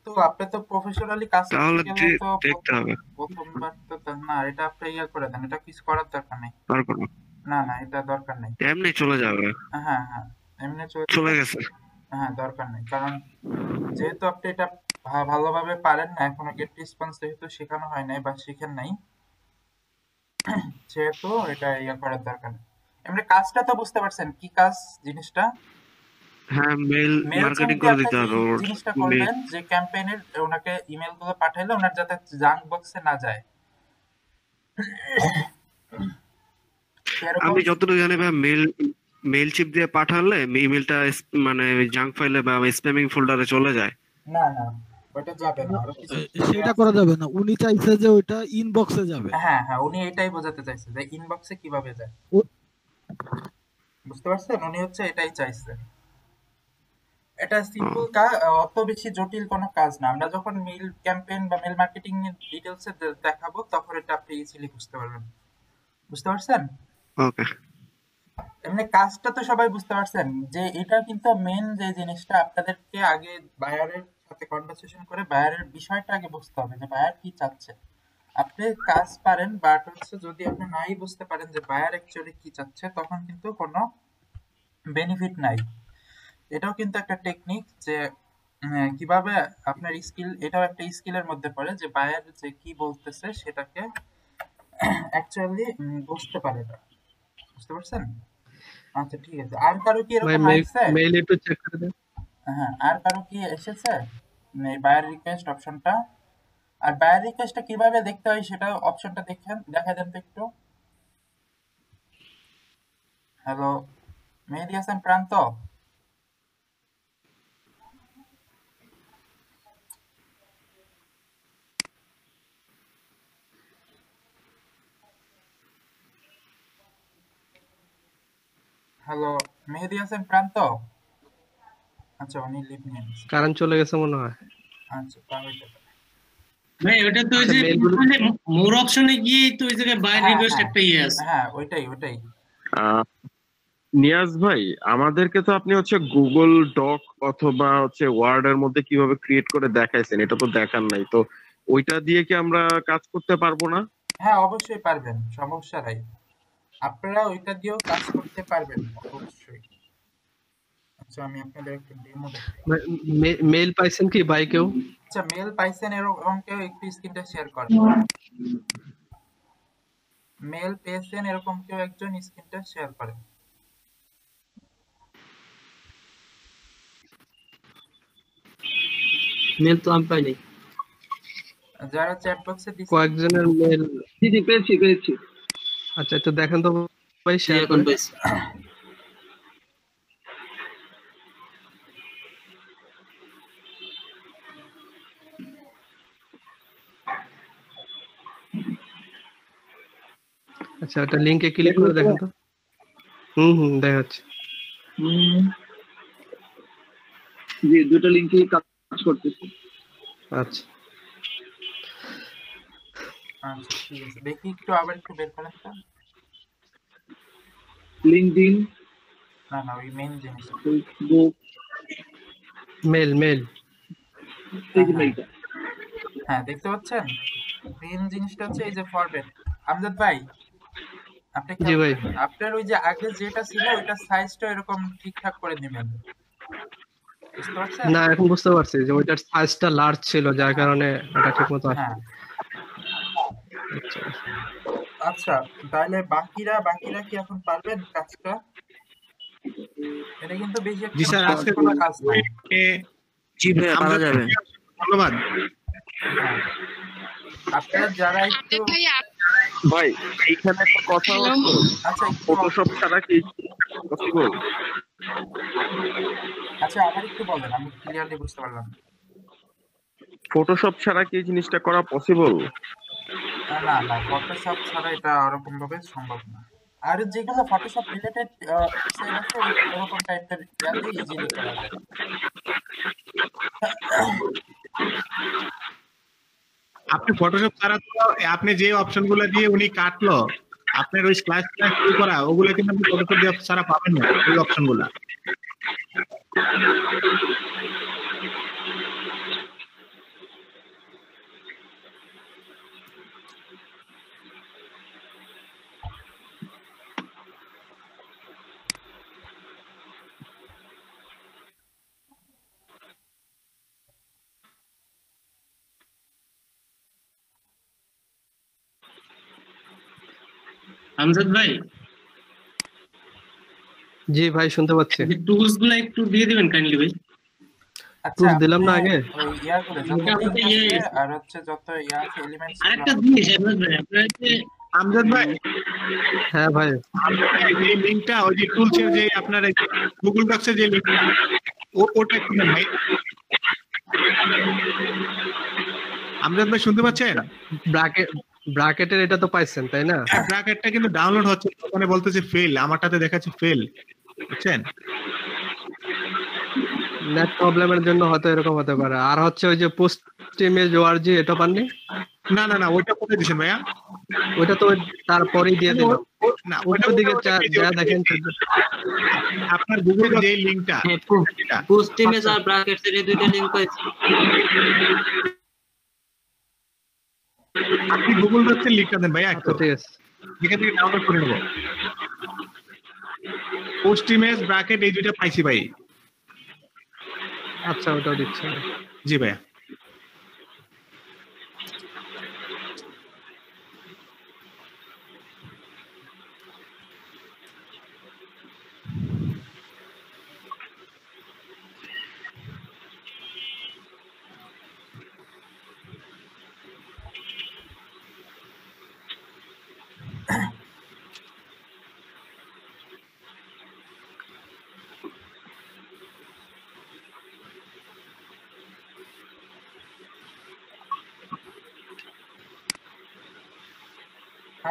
যেহেতু আপনি তো প্রফেশনালি কাজ তাহলে করতে গেলে তো দেখতে হবে। প্রথমবার তো না, এটা আপনি ইয়া করে দেন, এটা কিছু করার দরকার নেই। তারপর না না, এটা দরকার নেই। এমনি চলে যাবে। হ্যাঁ হ্যাঁ, এমনি চলে গেছে। হ্যাঁ, দরকার নেই, কারণ যেহেতু আপনি এটা ভালোভাবে পারেন না, এখনো গেট রেসপন্স যেহেতু শেখানো হয় নাই বা শিখেন নাই, সেহেতু এটা ইয়া করার দরকার নেই। এমনি কাজটা তো বুঝতে পারছেন কি কাজ জিনিসটা? হ্যাঁ, মেল মার্কেটিং করে দিতে হবে ওর। জিনিসটা করবেন যে ক্যাম্পেইনের ওনাকে ইমেল গুলো পাঠাইলে ওনার যাতে জাঙ্ক বক্সে না যায়। আমি যতটুকু জানি ভাই, মেল চিপ দিয়ে পাঠালে ইমেলটা মানে জাঙ্ক ফাইলে বা স্প্যামিং ফোল্ডারে চলে যায়। না না, ওটা যাবে না, আরো কিছু সেটা করা যাবে না, উনি চাইছে যে ওইটা ইনবক্সে যাবে। হ্যাঁ হ্যাঁ, উনি এটাই বোঝাতে চাইছে যে ইনবক্সে কিভাবে যায়, বুঝতে পারছেন? উনি হচ্ছে এটাই চাইছে। এটা সিম্পল কাজ, অত বেশি জটিল কোনো কাজ না। আমরা যখন মেল ক্যাম্পেইন বা মেল মার্কেটিং এর ডিটেইলসে দেখাবো তখন এটা আপনি ইজিলি বুঝতে পারবেন। বুঝতে পারছেন? ওকে। এমনি কাজটা তো সবাই বুঝতে পারছেন যে এটা কিন্তু মেন যে জিনিসটা, আপনাদেরকে আগে বায়ারের সাথে কনভারসেশন করে বায়ারের বিষয়টা আগে বুঝতে হবে যে বায়ার কি চাচ্ছে। আপনি কাজ পারেন, বাট হচ্ছে যদি আপনি নাই বুঝতে পারেন যে বায়ার অ্যাকচুয়ালি কি চাচ্ছে, তখন কিন্তু কোনো বেনিফিট নাই। এটাও কিন্তু একটা টেকনিক যে কিভাবে আপনার স্কিল, এটাও একটা স্কিলের মধ্যে পড়ে যে বায়ার যে কি বলতেছে সেটাকে অ্যাকচুয়ালি বুঝতে পারে না। বুঝতে পারছেন? আচ্ছা ঠিক আছে। আর কারো কি ভাই এরকম আসছে? মেইল একটু চেক করে দেন। হ্যাঁ, আর কারো কি এসেছে এই বায়ার রিকোয়েস্ট অপশনটা? আর বায়ার রিকোয়েস্টটা কিভাবে দেখতে হয় সেটা অপশনটা দেখা দেন তো একটু। হ্যালো, মেহেদী হাসান প্রান্ত? হ্যালো, মেহেদী হাসান প্রান্ত? আচ্ছা, উনি লিভ নিয়ে নিয়েছে। কারেন্ট চলে গেছে মনে হয়। আচ্ছা, তাহলে ভাই ওটা তো ওই যে মোর অপশনে গিয়ে তো ওই জায়গায় বাই রিকোয়েস্ট একটা ইয়ে আছে। হ্যাঁ, ওইটাই। নিয়াজ ভাই, আমাদেরকে তো আপনি হচ্ছে গুগল ডক অথবা হচ্ছে ওয়ার্ড এর মধ্যে কিভাবে ক্রিয়েট করে দেখাইছেন, এটা তো দেখার নাই। তো ওইটা দিয়ে কি আমরা কাজ করতে পারবো না? হ্যাঁ, অবশ্যই পারবেন, সমস্যা নাই। আপনারা ওইটা দিয়েও কাজ করতে পারবেন অবশ্যই। আচ্ছা, আমি আপনাদের একটা ডেমো দেখাই। মেইল পাইছেন কি ভাই কেউ? আচ্ছা, মেল পাইছেন এরকম কেউ একটু স্ক্রিনটা শেয়ার করেন। মেল পেয়েছেন এরকম কেউ একজন স্ক্রিনটা শেয়ার করেন। মেল তো আমি পাইনি। যারা চ্যাট বক্সে দিছেন কয়েকজনের মেল জি পেয়েছি। আচ্ছা, একটু দেখেন তো ভাই, শেয়ার এখন করে। পাইছি। আচ্ছা, একটা লিংকে ক্লিক করে দেখেন তো। দেখাচ্ছে। জি, দুটো লিংকে কাজ করতেছি। আচ্ছা আচ্ছা, ঠিক আছে। দেখি একটু আবার একটু বের করেন তো। লিংকডইন, না ওই মেইন জিনিস। ফেসবুক, মেল এই যে মেইলটা। হ্যাঁ, দেখতে পাচ্ছেন মেইন জিনিসটা হচ্ছে এই যে ফরম্যাট। আমজাদ ভাই, আপনি জি ভাই। আপনার ওই যে আগে যেটা ছিল ওইটা সাইজটা এরকম ঠিকঠাক করে নেবেন। বুঝতে পারছেন? না, এখন বুঝতে পারছি যে ওইটার সাইজটা লার্জ ছিল, যার কারণে এটা ঠিকমতো আসে। হ্যাঁ। আচ্ছা, তাহলে বাকিরা কি এখন পারবেন কাজটা? এটা কিন্তু বেশি জি স্যার, আজকে কোনো কাজ না। জি ভাই, পারা যাবে। ধন্যবাদ। আপনারা যারা একটু ভাই এইখানে একটা কথা হচ্ছে, আচ্ছা ফটোশপ ছাড়া কি পসিবল? আচ্ছা, আবার একটু বলেন, আমি ক্লিয়ারলি বুঝতে পারলাম। ফটোশপ ছাড়া কি এই জিনিসটা করা পসিবল? না, ফটোশপ ছাড়া এটা ওরকম ভাবে সম্ভব না। আর যেগুলো ফটোশপ রিলেটেড ওয়েবসাইট আছে ওরকম টাইপের ইয়াতে ইজিলি করা যায়। আপনি ফটোশপ ছাড়া তো আপনি যে অপশনগুলো দিয়ে উনি কাটলো, আপনার ওই স্ল্যাশ করা ওগুলো কিন্তু আপনি ফটোশপ দিয়ে ছাড়া পাবেন না, ওই অপশনগুলো। আমজাদ ভাই জি ভাই শুনতে পাচ্ছি। টুলস গুলো একটু দিয়ে দিবেন কাইন্ডলি ভাই। টুলস দিলাম না আগে? ওই ইয়াগুলো যত link আছে আর হচ্ছে যত ইয়া আছে এলিমেন্টস আরেকটা জিনিস আমজাদ ভাই, আপনারা যে আমজাদ ভাই, হ্যাঁ ভাই, এই লিংকটা ওই যে টুলসের যে আপনার গুগল ডক্সের যে লিংক ওটা কি ভাই? আমজাদ ভাই শুনতে পাচ্ছেন? ব্র্যাকেটের এটা তো পাইছেন তাই না? ব্র্যাকেটটা কিন্তু ডাউনলোড হচ্ছে, ওখানে বলতেছে ফেল, আমারটাতে দেখাচ্ছে ফেল, বুঝছেন? নেট প্রবলেমের জন্য হয়তো এরকম হতে পারে। আর হচ্ছে ওই যে পোস্ট ইমেজ ওআরজি এটা পাননি? না না না, ওইটা কোথায় দিবেন ভাইয়া? ওইটা তো তারপরেই দিয়ে দিলাম। না, ওইটার দিকে যা দেখেন আপনার গুগল যে লিংকটা, পোস্ট ইমেজ আর ব্র্যাকেটস এর এই দুইটা লিংক পাইছি। আপনি গুগল ডক্সের লিংকটা দেন ভাইয়া একটু, ঠিক আছে, এখান থেকে ডাউনলোড করে নেব। পোস্ট ইমেজ ব্র্যাকেট এই দুইটা পাইছি ভাই। আচ্ছা ওটাও দিচ্ছি। জি ভাইয়া।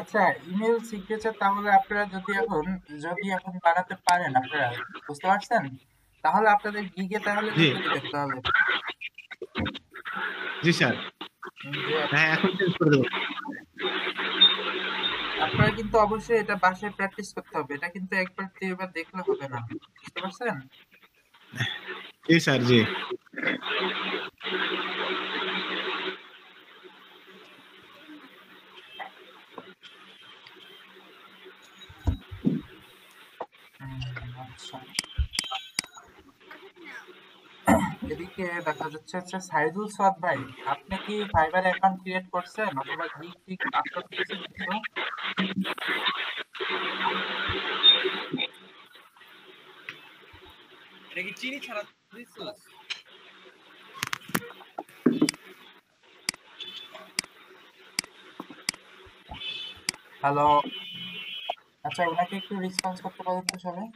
আচ্ছা, ইমেল সিগনেচার তাহলে আপনারা যদি এখন বানাতে পারেন, আপনারা বুঝতে পারছেন, তাহলে আপনাদের গিগে তাহলে দেখতে হবে। জি স্যার, হ্যাঁ এখন চেঞ্জ করে দেব। আপনারা কিন্তু অবশ্যই এটা বাসায় প্র্যাকটিস করতে হবে, এটা কিন্তু একবার দুইবার দেখলে হবে না, বুঝতে পারছেন? জি স্যার, জি। আচ্ছা, এদিকে দেখা যাচ্ছে হচ্ছে সাইদুল সাদ ভাই, আপনি কি ফাইবার অ্যাকাউন্ট ক্রিয়েট করছেন অথবা গিগ আপলোড করেছেন? এটা কি চিনি ছাড়া দিছস? হ্যালো, আচ্ছা ওনাকে একটু রেসপন্স করতে পারেন তো সবাই?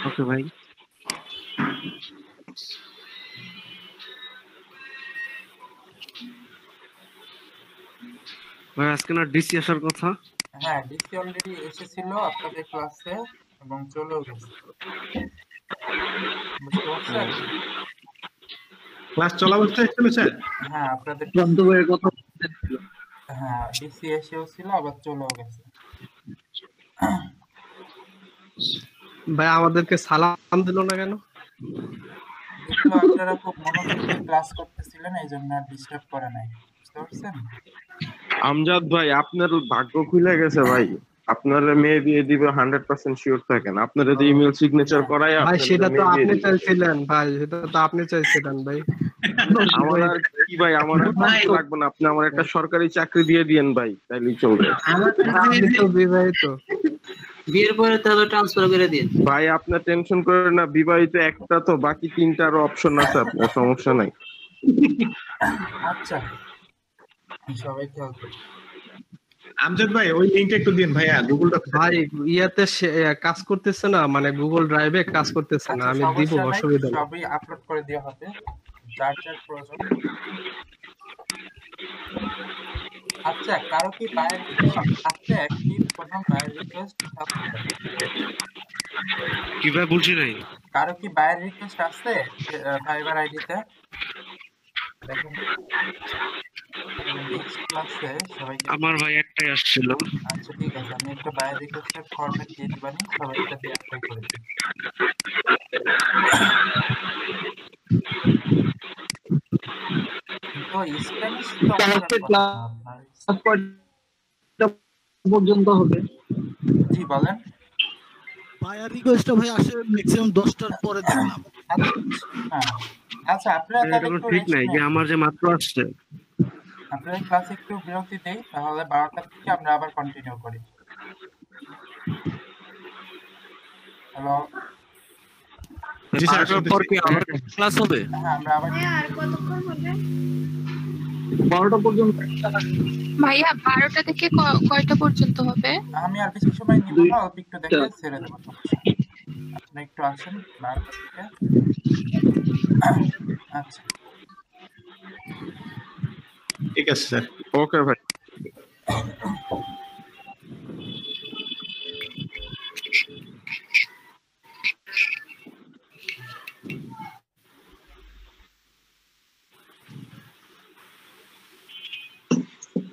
ওকে ভাই। ভাই আজকে না ডিসি আসার কথা? হ্যাঁ, ডিসি অলরেডি এসেছিল আপনাদের ক্লাসে এবং চলেও গেছে, বুঝতে পারছেন? ক্লাস চলা অবস্থায় ছিল স্যার? হ্যাঁ, আপনাদের বন্ধুদের কথা ছিল। হ্যাঁ, ডিসি এসেও ছিল আবার চলেও গেছে। ভাই আমাদেরকে সালাম দিল না কেন? দেখলো আপনারা খুব মনোযোগ দিয়ে ক্লাস করতেছিলেন, এই জন্য ডিস্টার্ব করে নাই, বুঝতে পারছেন? আমজাদ ভাই আপনার ভাগ্য খুলে গেছে ভাই, আপনার মেয়ে দিয়ে দিবে 100% শিওর থাকেন। আপনার যদি ইমেল সিগনেচার করায় ভাই সেটা তো আপনি চাইছিলেন ভাই, সেটা তো আপনি চাইছিলেন ভাই। আমার আর কি ভাই, আমার লাগবে না, আপনি আমার একটা সরকারি চাকরি দিয়ে দিয়েন ভাই, তাইলেই চলবে। আপনি তো বিবাহিত, বিয়ের পরে তাহলে ট্রান্সফার করে দিন ভাই। আপনার টেনশন করেন না, বিবাহিত একটা তো, বাকি তিনটারও অপশন আছে, আপনার সমস্যা নাই। আচ্ছা, সবাই খেয়াল করুন। আমজাদ ভাই ওই লিংকটা একটু দিন ভাইয়া, গুগল ডক। ভাই ইয়াতে কাজ করতেছে না, মানে গুগল ড্রাইভে কাজ করতেছে না। আমি দিব, অসুবিধা নেই, সবই আপলোড করে দেওয়া হবে যার যার প্রয়োজন। আচ্ছা, কারো কি বায়ার রিকোয়েস্ট আছে? অ্যাক্টিভ কোনো বায়ার রিকোয়েস্ট আছে? কি ভাই বলছি নাই? কারো কি বায়ার রিকোয়েস্ট আছে ফাইবার আইডিতে? দেখুন ক্লাসে সবাইকে। আমার ভাই একটাই আসছিল। আচ্ছা ঠিক আছে, আমি একটা বায়ার রিকোয়েস্টের ফরম্যাট দিয়ে দিবানি, সবাই এটা দিয়ে অ্যাপ্লাই করে দিন। তো স্প্যানিশ পর্যন্ত হবে। জি বলেন। বায়ার রিকোয়েস্টটা ভাই আসে ম্যাক্সিমাম 10টার পরে দেখলাম। আচ্ছা আপনারা তাহলে এটা ঠিক নাই যে আমার যে মাত্র আসছে। আপনাদের ক্লাসে একটু বিরতি দেই, তাহলে 12টা থেকে আমরা আবার কন্টিনিউ করি। হ্যালো, জি স্যার, পর কি আবার ক্লাস হবে? হ্যাঁ আমরা আবার ভাইয়া আর কতক্ষণ হবে? 12টা পর্যন্ত। ভাইয়া 12টা থেকে কয়টা পর্যন্ত হবে? আমি আর বেশি সময় নিব না, অল্প একটু দেখে ছেড়ে দেবো। আপনি একটু আসেন 12টা থেকে। আচ্ছা ঠিক আছে স্যার। ওকে ভাই।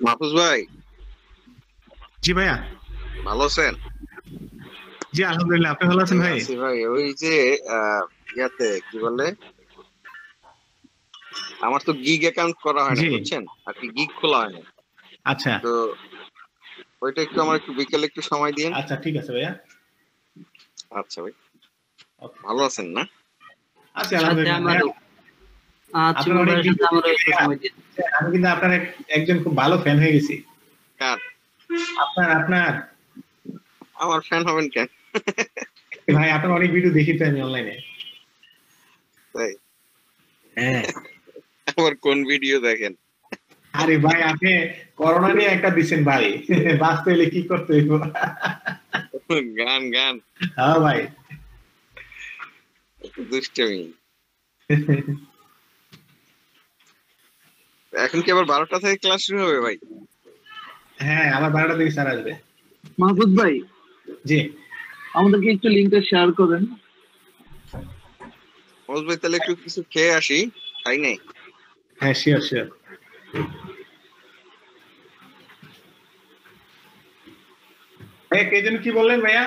মাহফুজ ভাই, জি ভাইয়া, ভালো আছেন? জি আলহামদুলিল্লাহ, আপনি ভালো আছেন ভাই? আছি ভাই। ওই যে ইয়াতে কি বলে, আমার তো গিগ অ্যাকাউন্ট করা হয় না, জি। বুঝছেন, আর কি গিগ খোলা হয় না। আচ্ছা তো ওইটা একটু আমার একটু বিকেলে একটু সময় দিন। আচ্ছা, ঠিক আছে ভাইয়া। আচ্ছা ভাই, ভালো আছেন না? আচ্ছা আলহামদুলিল্লাহ আমারও ভাইয়া। আচ্ছা আপনার অনেক ভাইয়ের সাথে আমারও একটু সময় দিন। আমি কিন্তু আপনার একজন খুব ভালো ফ্যান হয়ে গেছি। কার? আপনার আমার ফ্যান হবেন কেন ভাই, আপনার অনেক ভিডিও দেখি তো আমি অনলাইনে। তাই? হ্যাঁ। আবার কোন ভিডিও দেখেন? আরে ভাই, আপনি করোনা নিয়ে একটা দিচ্ছেন ভাই, বাঁচতে হলে কি করতে হইব? গান গান। হ্যাঁ ভাই, দুষ্টমি। এখন কি আবার 12টা থেকে ক্লাস শুরু হবে ভাই? হ্যাঁ আমার 12টা থেকে স্যার আসবে। মাহফুজ ভাই, জি আমাদেরকে একটু লিংকটা শেয়ার করেন। মাহফুজ ভাই, তাহলে একটু কিছু খেয়ে আসি, খাই নাই। হ্যাঁ শিওর শিওর। ভাইয়া কে যেন কি বললেন ভাইয়া?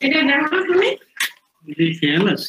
এটা দেখো তুমি ফেমাস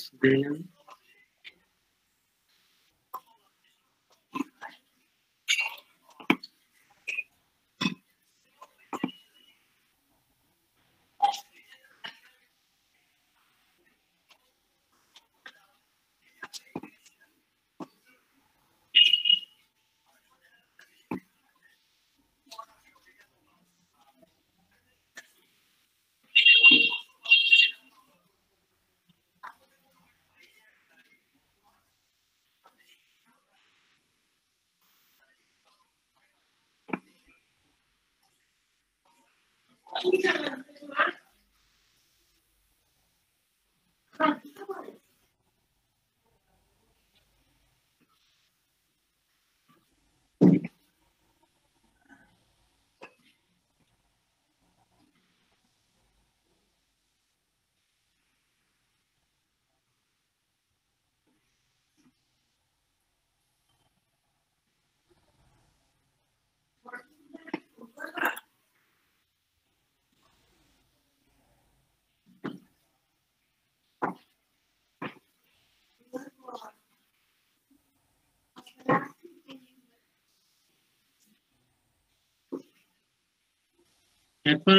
এরপর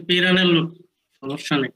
পিরানের লোক সমস্যা নেই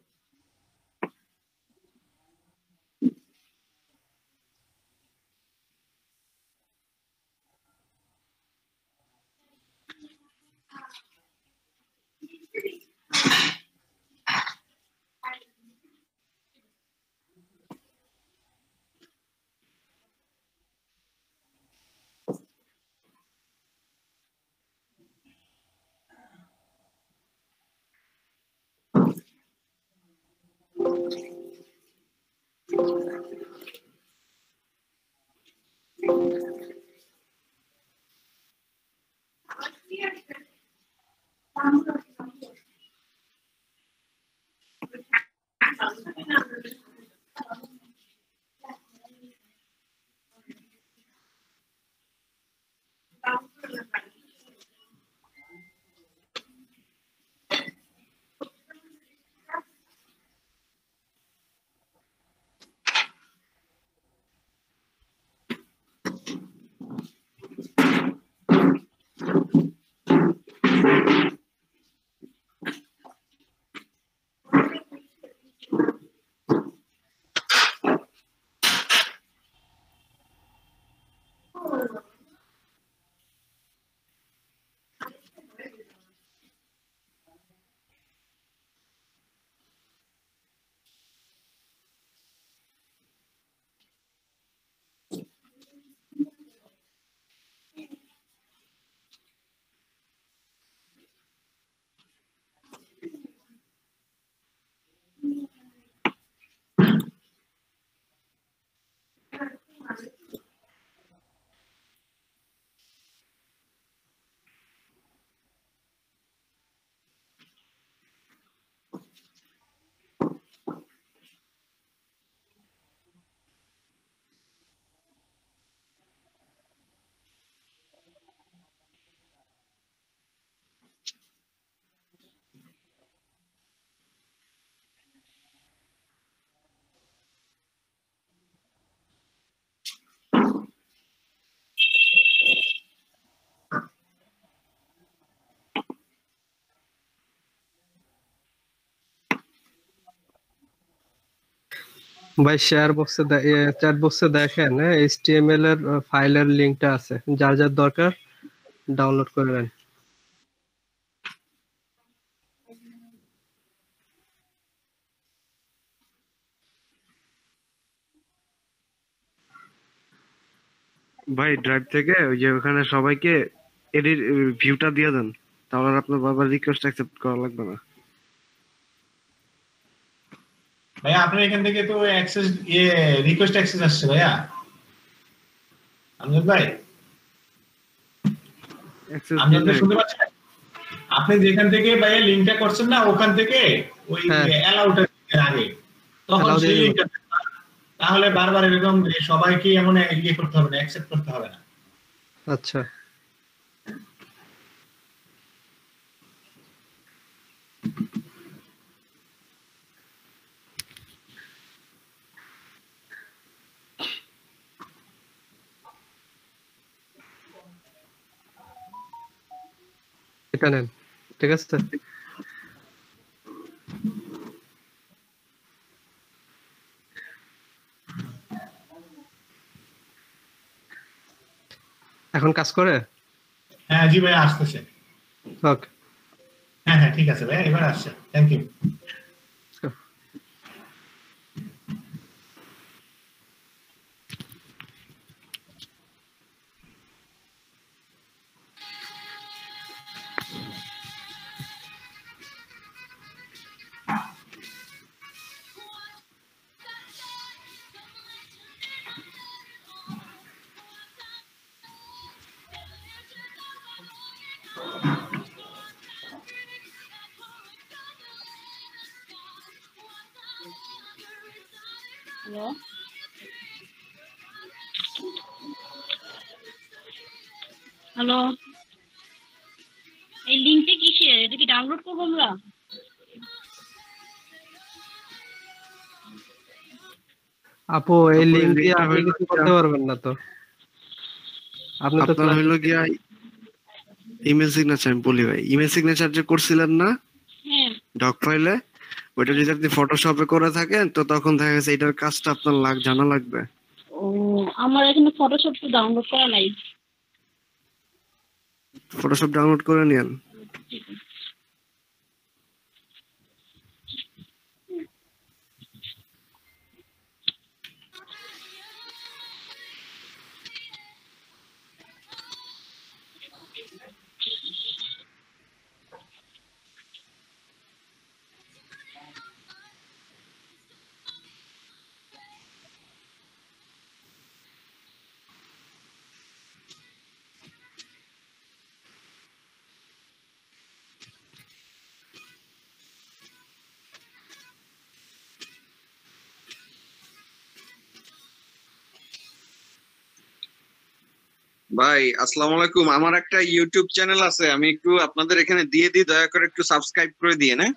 ভাই শেয়ার বক্সে চ্যাট বক্সে দেখেন HTML এর ফাইলের লিংকটা আছে, যার যার দরকার ডাউনলোড করে নেন। ভাই ড্রাইভ থেকে ওই যে ওখানে সবাইকে এডিট ভিউটা দিয়ে দেন, তাহলে আর আপনার বাবার রিকোয়েস্ট অ্যাকসেপ্ট করা লাগবে না। ভাইয়া আপনার এখান থেকে তো অ্যাক্সেস রিকোয়েস্ট অ্যাক্সেস আসছে ভাইয়া আমজাদ ভাই, আমজাদ ভাই শুনতে পাচ্ছেন? আপনি যেখান থেকে ভাইয়া লিংকটা করছেন না ওখান থেকে ওই অ্যালাউটা আগে তখন সেই লিংকটা, তাহলে বারবার এরকম সবাইকে এমন ইয়ে করতে হবে না, অ্যাকসেপ্ট করতে হবে না। আচ্ছা এটা নেন, ঠিক আছে। এখন কাজ করে? হ্যাঁ জি ভাই আসতেছে। ওকে হ্যাঁ হ্যাঁ ঠিক আছে ভাই, এবার আসছে। Thank you. হ্যালো হ্যালো, এই লিংকটা কিসের? এটা কি ডাউনলোড করবো আমরা? আপু এই লিংক দিয়ে আপনি কিছু করতে পারবেন না তো, আপনি তো আপনার হলো গিয়া ইমেল সিগনেচার। আমি বলি ভাই, ইমেল সিগনেচার যে করছিলেন না হ্যাঁ ডক ফাইলে, ওইটা যদি আপনি ফটোশপে করে থাকেন তো তখন দেখা গেছে এটার কাজটা আপনার জানা লাগবে। ও আমার এখানে ফটোশপ তো ডাউনলোড করা নাই। ফটোশপ ডাউনলোড করে নিন। ভাই আসসালামু আলাইকুম, আমার একটা ইউটিউব চ্যানেল আছে, আমি একটু আপনাদের এখানে দিয়ে দিই, দয়া করে একটু সাবস্ক্রাইব করে দিয়ে না।